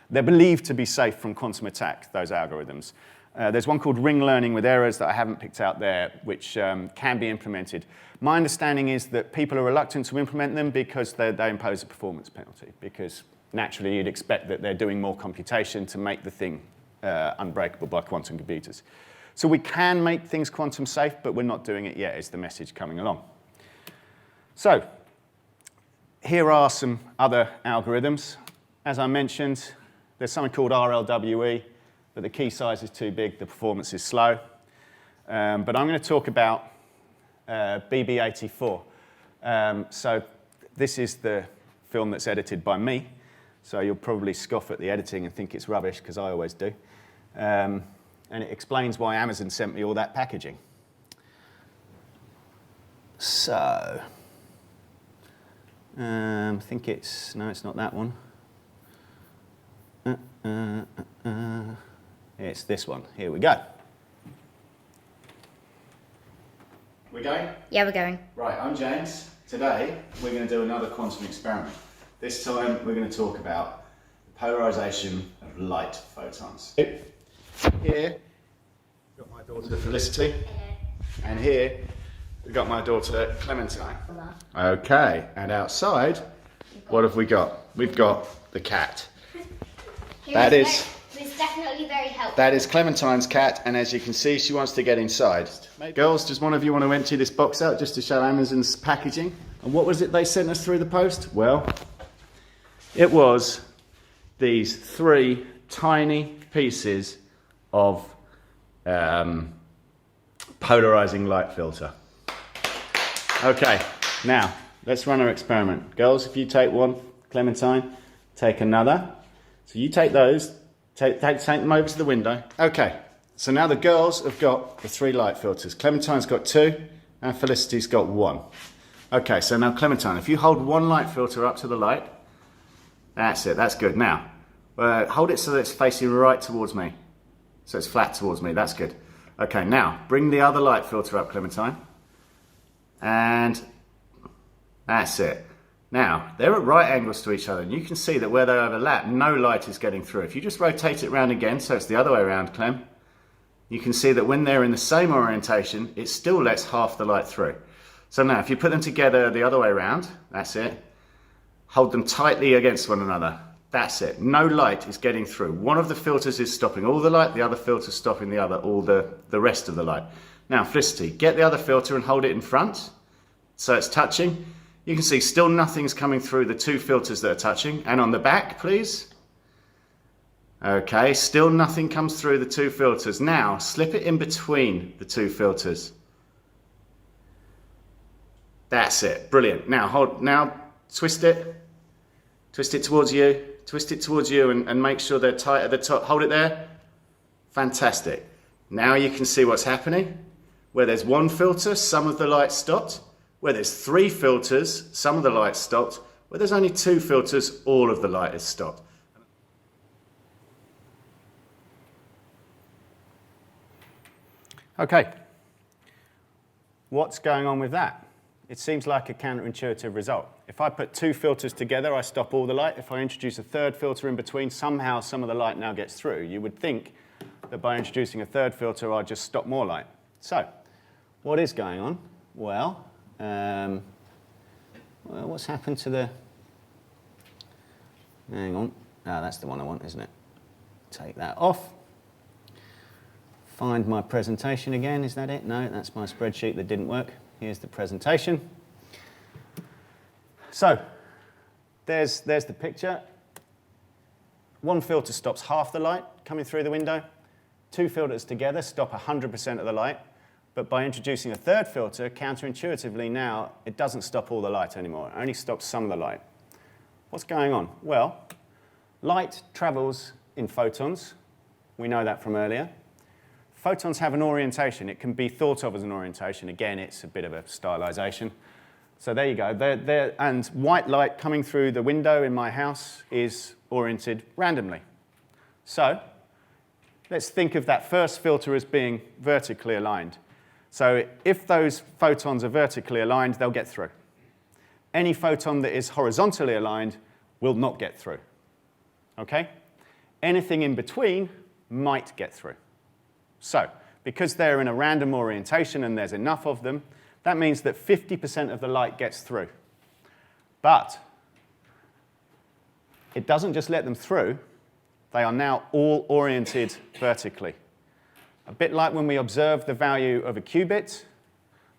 they're believed to be safe from quantum attack, those algorithms. There's one called ring learning with errors that I haven't picked out there, which can be implemented. My understanding is that people are reluctant to implement them because they impose a performance penalty, because naturally you'd expect that they're doing more computation to make the thing unbreakable by quantum computers. So we can make things quantum safe, but we're not doing it yet, is the message coming along. So here are some other algorithms. As I mentioned, there's something called RLWE. But the key size is too big, the performance is slow. But I'm going to talk about BB84. So this is the film that's edited by me. So you'll probably scoff at the editing and think it's rubbish, because I always do. And it explains why Amazon sent me all that packaging. So I think it's, no, it's not that one. It's this one. Here we go. We're going? Yeah, we're going. Right, I'm James. Today, we're going to do another quantum experiment. This time, we're going to talk about the polarisation of light photons. Here, we've got my daughter Felicity. And here, we've got my daughter Clementine. Okay, and outside, what have we got? We've got the cat. That is... It's definitely very helpful. That is Clementine's cat, and as you can see, she wants to get inside. Girls, does one of you want to empty this box out just to show Amazon's packaging? And what was it they sent us through the post? Well, it was these 3 tiny pieces of polarizing light filter. Okay, now, let's run our experiment. Girls, if you take one, Clementine, take another. So you take those. Take them over to the window. Okay, so now the girls have got the 3 light filters. Clementine's got 2, and Felicity's got 1. Okay, so now Clementine, if you hold 1 light filter up to the light, that's it, that's good. Now, hold it so that it's facing right towards me. So it's flat towards me, that's good. Okay, now, bring the other light filter up, Clementine. And that's it. Now, they're at right angles to each other, and you can see that where they overlap, no light is getting through. If you just rotate it around again, so it's the other way around, Clem, you can see that when they're in the same orientation, it still lets half the light through. So now, if you put them together the other way around, that's it, hold them tightly against one another, that's it. No light is getting through. One of the filters is stopping all the light, the other filter's stopping the other, all the rest of the light. Now, Felicity, get the other filter and hold it in front, so it's touching. You can see still nothing's coming through the 2 filters that are touching. And on the back, please. Okay, still nothing comes through the 2 filters. Now, slip it in between the 2 filters. That's it. Brilliant. Now twist it towards you. Twist it towards you and make sure they're tight at the top. Hold it there. Fantastic. Now you can see what's happening. Where there's one filter, some of the light stopped. Where there's 3 filters, some of the light stopped. Where there's only 2 filters, all of the light is stopped. Okay. What's going on with that? It seems like a counterintuitive result. If I put 2 filters together, I stop all the light. If I introduce a 3rd filter in between, somehow some of the light now gets through. You would think that by introducing a 3rd filter, I'd just stop more light. So, what is going on? Well, what's happened to the... Hang on. Ah, that's the one I want, isn't it? Take that off. Find my presentation again. Is that it? No, that's my spreadsheet that didn't work. Here's the presentation. So, there's the picture. 1 filter stops half the light coming through the window. 2 filters together stop 100% of the light. But by introducing a 3rd filter, counterintuitively now, it doesn't stop all the light anymore. It only stops some of the light. What's going on? Well, light travels in photons. We know that from earlier. Photons have an orientation. It can be thought of as an orientation. Again, it's a bit of a stylization. So there you go. And white light coming through the window in my house is oriented randomly. So let's think of that first filter as being vertically aligned. So if those photons are vertically aligned, they'll get through. Any photon that is horizontally aligned will not get through. Okay? Anything in between might get through. So, because they're in a random orientation and there's enough of them, that means that 50% of the light gets through. But it doesn't just let them through. They are now all oriented vertically. A bit like when we observe the value of a qubit,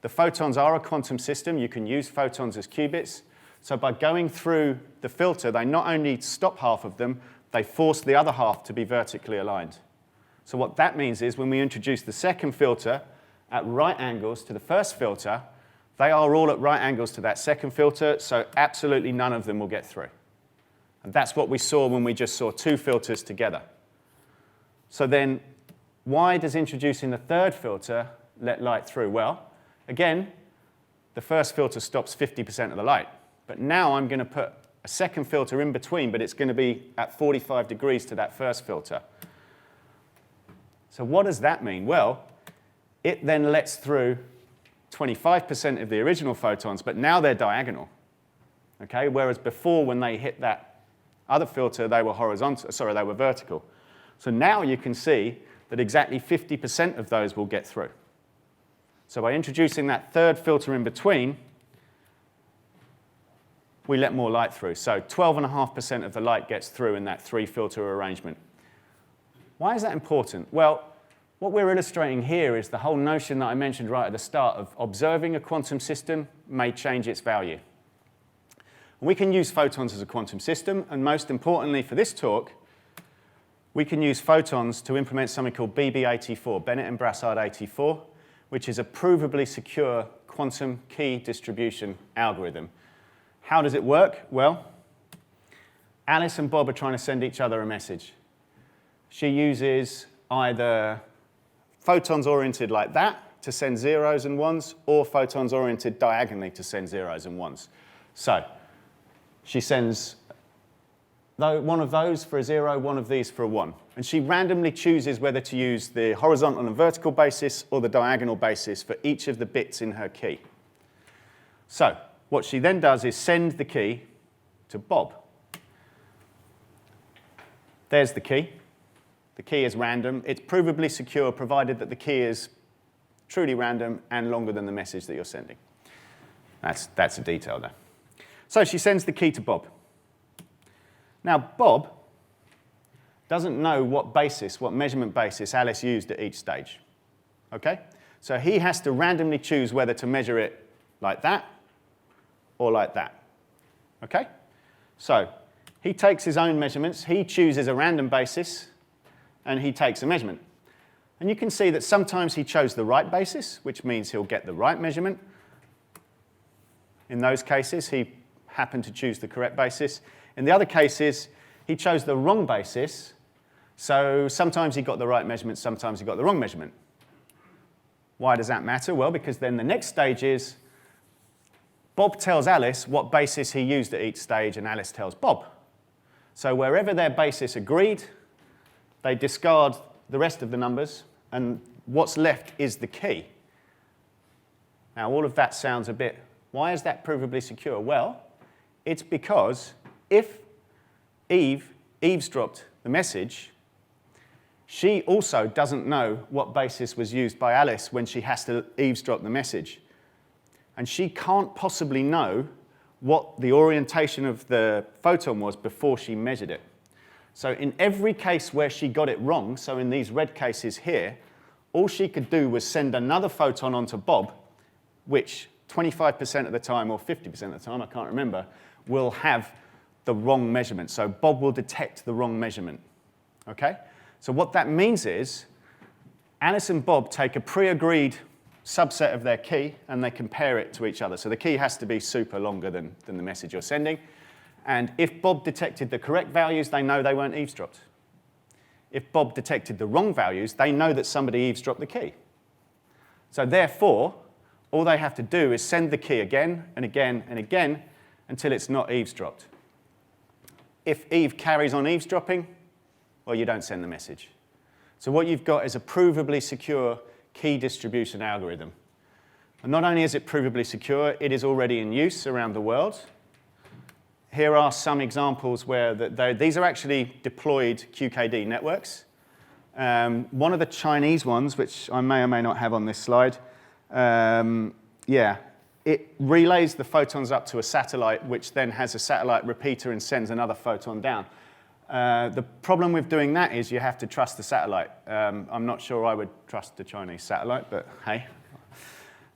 the photons are a quantum system. You can use photons as qubits. So by going through the filter, they not only stop half of them, they force the other half to be vertically aligned. So what that means is when we introduce the 2nd filter at right angles to the 1st filter, they are all at right angles to that 2nd filter, so absolutely none of them will get through. And that's what we saw when we just saw 2 filters together. So then, why does introducing the 3rd filter let light through? Well, again, the 1st filter stops 50% of the light. But now I'm going to put a 2nd filter in between, but it's going to be at 45 degrees to that 1st filter. So what does that mean? Well, it then lets through 25% of the original photons, but now they're diagonal. Okay? Whereas before, when they hit that other filter, they were they were vertical. So now you can see that exactly 50% of those will get through. So by introducing that 3rd filter in between, we let more light through. So 12.5% of the light gets through in that 3-filter arrangement. Why is that important? Well, what we're illustrating here is the whole notion that I mentioned right at the start of observing a quantum system may change its value. We can use photons as a quantum system, and most importantly for this talk, we can use photons to implement something called BB84, Bennett and Brassard 84, which is a provably secure quantum key distribution algorithm. How does it work? Well, Alice and Bob are trying to send each other a message. She uses either photons oriented like that to send 0s and 1s, or photons oriented diagonally to send 0s and 1s. So she sends one of those for a 0, one of these for a 1. And she randomly chooses whether to use the horizontal and vertical basis or the diagonal basis for each of the bits in her key. So what she then does is send the key to Bob. There's the key. The key is random. It's provably secure, provided that the key is truly random and longer than the message that you're sending. That's a detail there. So she sends the key to Bob. Now, Bob doesn't know what measurement basis Alice used at each stage. Okay? So he has to randomly choose whether to measure it like that or like that. Okay? So he takes his own measurements. He chooses a random basis, and he takes a measurement. And you can see that sometimes he chose the right basis, which means he'll get the right measurement. In those cases, he happened to choose the correct basis. In the other cases, he chose the wrong basis. So sometimes he got the right measurement, sometimes he got the wrong measurement. Why does that matter? Well, because then the next stage is Bob tells Alice what basis he used at each stage, and Alice tells Bob. So wherever their basis agreed, they discard the rest of the numbers, and what's left is the key. Now, all of that sounds a bit, why is that provably secure? Well, it's because if Eve eavesdropped the message, she also doesn't know what basis was used by Alice when she has to eavesdrop the message. And she can't possibly know what the orientation of the photon was before she measured it. So in every case where she got it wrong, so in these red cases here, all she could do was send another photon onto Bob, which 25% of the time or 50% of the time, I can't remember, will have the wrong measurement. So Bob will detect the wrong measurement. Okay? So what that means is Alice and Bob take a pre-agreed subset of their key and they compare it to each other. So the key has to be super longer than the message you're sending. And if Bob detected the correct values, they know they weren't eavesdropped. If Bob detected the wrong values, they know that somebody eavesdropped the key. So therefore, all they have to do is send the key again and again and again until it's not eavesdropped. If Eve carries on eavesdropping, well, you don't send the message. So what you've got is a provably secure key distribution algorithm. And not only is it provably secure, it is already in use around the world. Here are some examples where these are actually deployed QKD networks. One of the Chinese ones, which I may or may not have on this slide, it relays the photons up to a satellite, which then has a satellite repeater and sends another photon down. The problem with doing that is you have to trust the satellite. I'm not sure I would trust the Chinese satellite, but hey.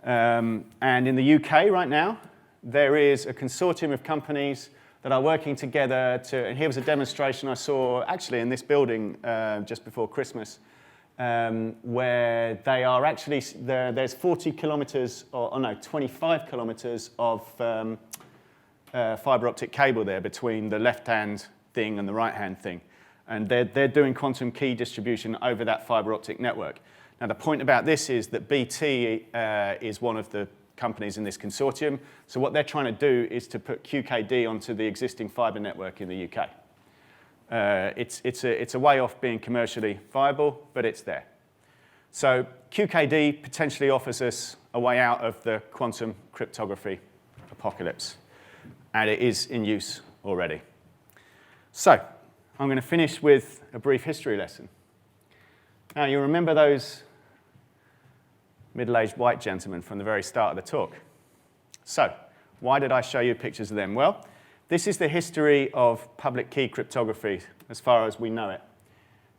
And in the UK right now, there is a consortium of companies that are working together to, and here was a demonstration I saw actually in this building just before Christmas, where they are actually, there's 40 kilometers, or no, 25 kilometers of fiber optic cable there between the left-hand thing and the right-hand thing. And they're doing quantum key distribution over that fiber optic network. Now, the point about this is that BT is one of the companies in this consortium. So what they're trying to do is to put QKD onto the existing fiber network in the UK. It's a way off being commercially viable, but it's there. So QKD potentially offers us a way out of the quantum cryptography apocalypse. And it is in use already. So I'm going to finish with a brief history lesson. Now, you remember those middle-aged white gentlemen from the very start of the talk. So why did I show you pictures of them? Well, this is the history of public key cryptography as far as we know it.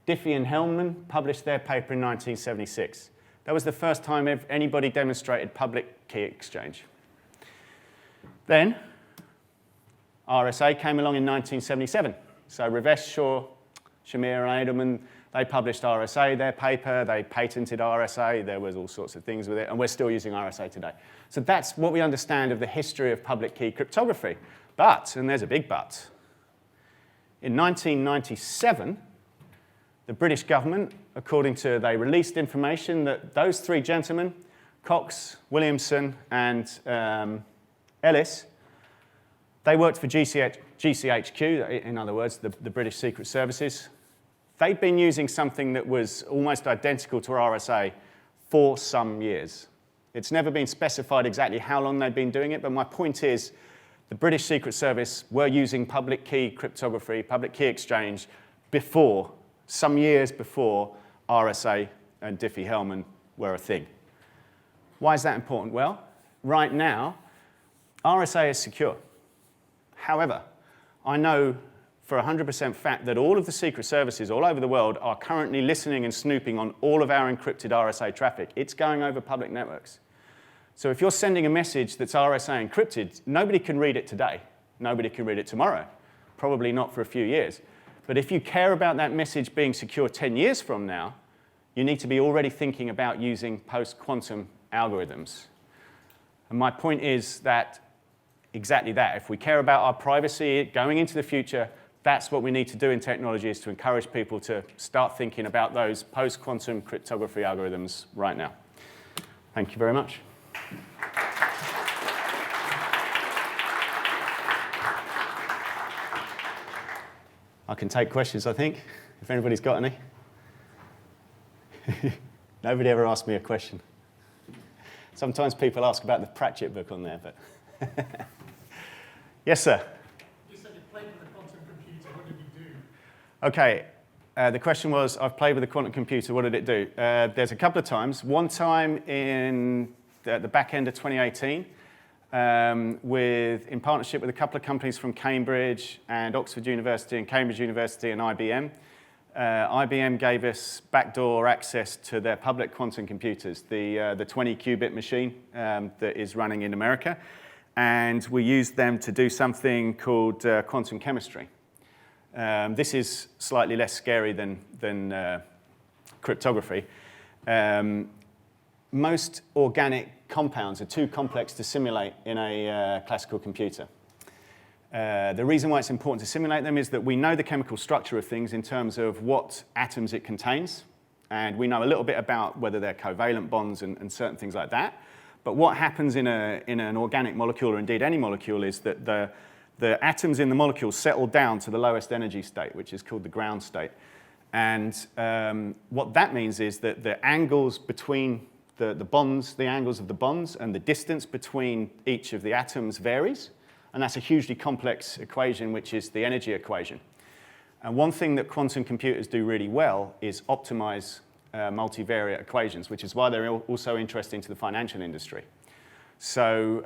Diffie and Hellman published their paper in 1976. That was the first time anybody demonstrated public key exchange. Then RSA came along in 1977. So Ravesh, Shor, Shamir, and Edelman, they published RSA, their paper, they patented RSA, there was all sorts of things with it, and we're still using RSA today. So that's what we understand of the history of public key cryptography. But, and there's a big but, in 1997, the British government, they released information that those three gentlemen, Cox, Williamson, and Ellis, they worked for GCHQ, in other words, the British Secret Services. They'd been using something that was almost identical to RSA for some years. It's never been specified exactly how long they'd been doing it, but my point is the British Secret Service were using public key cryptography, public key exchange, before, some years before RSA and Diffie-Hellman were a thing. Why is that important? Well, right now, RSA is secure. However, I know for 100% fact that all of the secret services all over the world are currently listening and snooping on all of our encrypted RSA traffic. It's going over public networks. So if you're sending a message that's RSA encrypted, nobody can read it today. Nobody can read it tomorrow. Probably not for a few years. But if you care about that message being secure 10 years from now, you need to be already thinking about using post-quantum algorithms. And my point is that exactly that. If we care about our privacy going into the future, that's what we need to do in technology, is to encourage people to start thinking about those post-quantum cryptography algorithms right now. Thank you very much. I can take questions, I think, if anybody's got any. Nobody ever asked me a question. Sometimes people ask about the Pratchett book on there, but... Yes, sir? You said you played with a quantum computer. What did you do? OK. The question was, I've played with a quantum computer. What did it do? There's a couple of times. One time in the back end of 2018, in partnership with a couple of companies from Cambridge and Oxford University and Cambridge University and IBM. IBM gave us backdoor access to their public quantum computers, the 20-qubit machine that is running in America. And we used them to do something called quantum chemistry. This is slightly less scary than cryptography. Most organic compounds are too complex to simulate in a classical computer. The reason why it's important to simulate them is that we know the chemical structure of things in terms of what atoms it contains, and we know a little bit about whether they're covalent bonds and certain things like that. But what happens in an organic molecule, or indeed any molecule, is that the atoms in the molecule settle down to the lowest energy state, which is called the ground state. And what that means is that the angles between the bonds, the angles of the bonds, and the distance between each of the atoms varies. And that's a hugely complex equation, which is the energy equation. And one thing that quantum computers do really well is optimize multivariate equations, which is why they're also interesting to the financial industry. So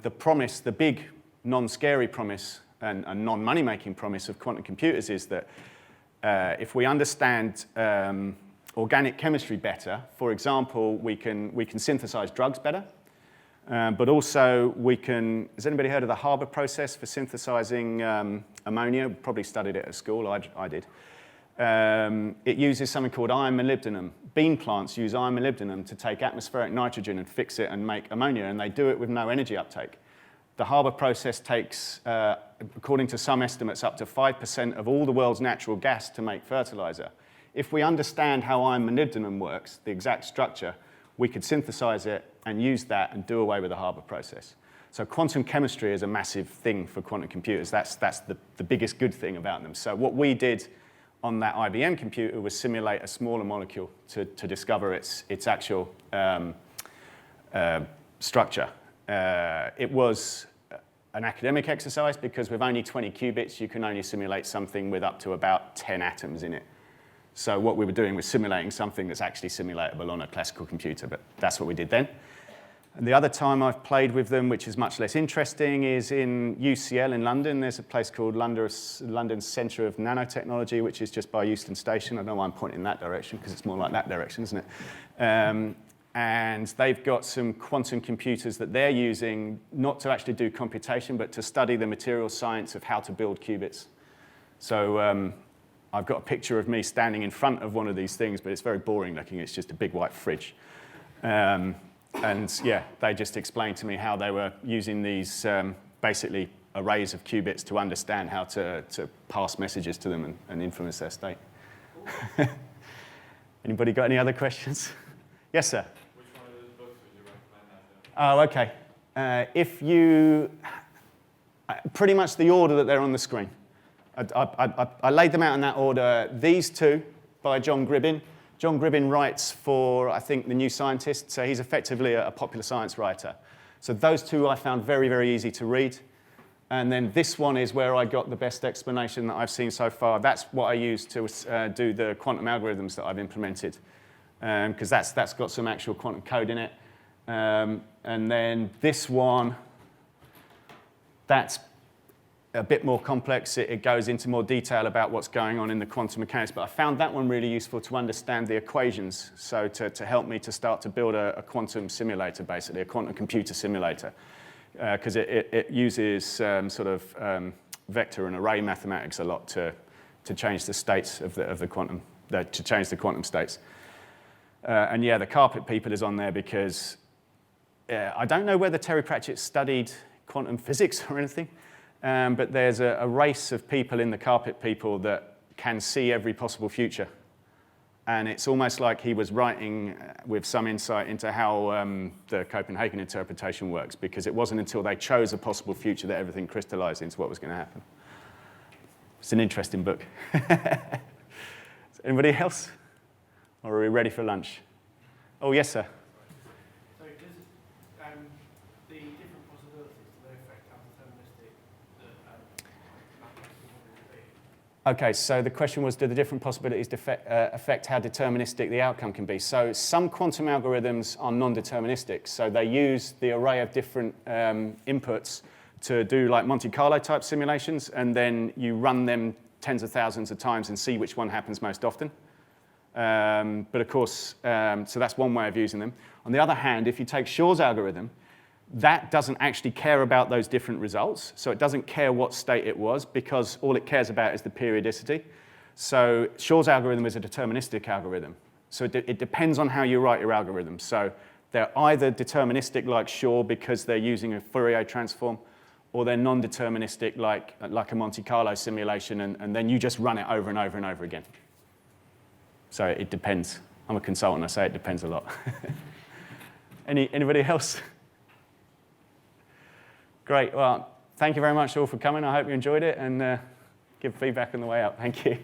the promise, the big non-scary promise and non-money-making promise of quantum computers is that if we understand organic chemistry better, for example, we can synthesize drugs better. But also we can, has anybody heard of the Harbour process for synthesizing ammonia? Probably studied it at school, I did. It uses something called iron molybdenum. Bean plants use iron molybdenum to take atmospheric nitrogen and fix it and make ammonia, and they do it with no energy uptake. The Harbour process takes, according to some estimates, up to 5% of all the world's natural gas to make fertilizer. If we understand how iron molybdenum works, the exact structure, we could synthesize it and use that and do away with the Harbour process. So quantum chemistry is a massive thing for quantum computers. That's the biggest good thing about them. So what we did on that IBM computer was simulate a smaller molecule to discover its actual structure. It was an academic exercise because with only 20 qubits, you can only simulate something with up to about 10 atoms in it. So what we were doing was simulating something that's actually simulatable on a classical computer, but that's what we did then. And the other time I've played with them, which is much less interesting, is in UCL in London. There's a place called London Centre of Nanotechnology, which is just by Euston Station. I don't know why I'm pointing in that direction, because it's more like that direction, isn't it? And they've got some quantum computers that they're using, not to actually do computation, but to study the material science of how to build qubits. So I've got a picture of me standing in front of one of these things, but it's very boring looking. It's just a big white fridge. And yeah, they just explained to me how they were using these basically arrays of qubits to understand how to pass messages to them and influence their state. Anybody got any other questions? Yes, sir? Which one of those books would you recommend? Oh, OK. If you... pretty much the order that they're on the screen. I laid them out in that order. These two by John Gribbin. John Gribbin writes for, I think, The New Scientist, so he's effectively a popular science writer. So those two I found very, very easy to read. And then this one is where I got the best explanation that I've seen so far. That's what I use to do the quantum algorithms that I've implemented, because that's got some actual quantum code in it. And then this one, that's a bit more complex. It goes into more detail about what's going on in the quantum mechanics. But I found that one really useful to understand the equations, so to help me to start to build a quantum simulator, basically, a quantum computer simulator. Because it uses sort of vector and array mathematics a lot to change the states of the quantum, to change the quantum states. And yeah, the carpet people is on there because I don't know whether Terry Pratchett studied quantum physics or anything, but there's a race of people in the carpet people that can see every possible future. And it's almost like he was writing with some insight into how the Copenhagen interpretation works, because it wasn't until they chose a possible future that everything crystallized into what was going to happen. It's an interesting book. Anybody else? Or are we ready for lunch? Oh, yes, sir. So does the different possibilities, do they affect how deterministic the mathematical model will be? Okay, so the question was, do the different possibilities affect how deterministic the outcome can be? So some quantum algorithms are non-deterministic, so they use the array of different inputs to do like Monte Carlo type simulations, and then you run them tens of thousands of times and see which one happens most often. But of course, so that's one way of using them. On the other hand, if you take Shor's algorithm, that doesn't actually care about those different results. So it doesn't care what state it was, because all it cares about is the periodicity. So Shor's algorithm is a deterministic algorithm. So it depends on how you write your algorithm. So they're either deterministic like Shor because they're using a Fourier transform, or they're non-deterministic like a Monte Carlo simulation, and then you just run it over and over and over again. So it depends. I'm a consultant, I say it depends a lot. Anybody else? Great. Well, thank you very much all for coming. I hope you enjoyed it, and give feedback on the way out. Thank you.